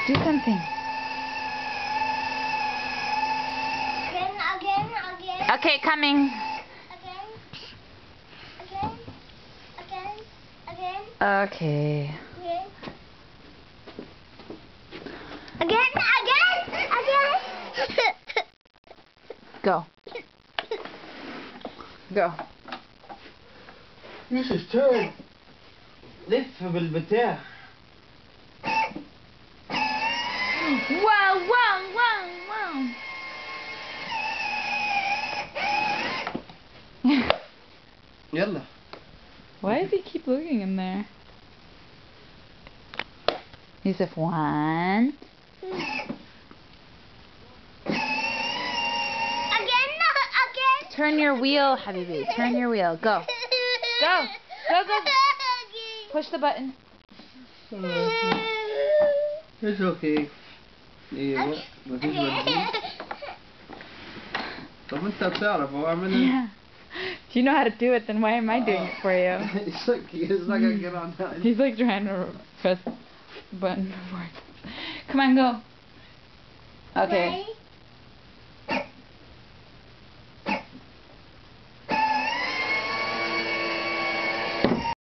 Do something. Again. Okay, coming. Again. Okay. Again. Go. Go. مش اشتغل لف بالبتاع. Wow, wow, wow, wow. يلا. Why does he keep looking in there? Yusuf, 1. Again. Turn your wheel, Habibi. Turn your wheel. Go. Go. Go, go. Push the button. It's okay. ايوه مفيش بنزين. طب انت بتعرف هو عملها. Yeah. If you know how to do it, then why am I doing it for you? It's like I get on that. He's like trying to press the button before. Come on, go. Okay.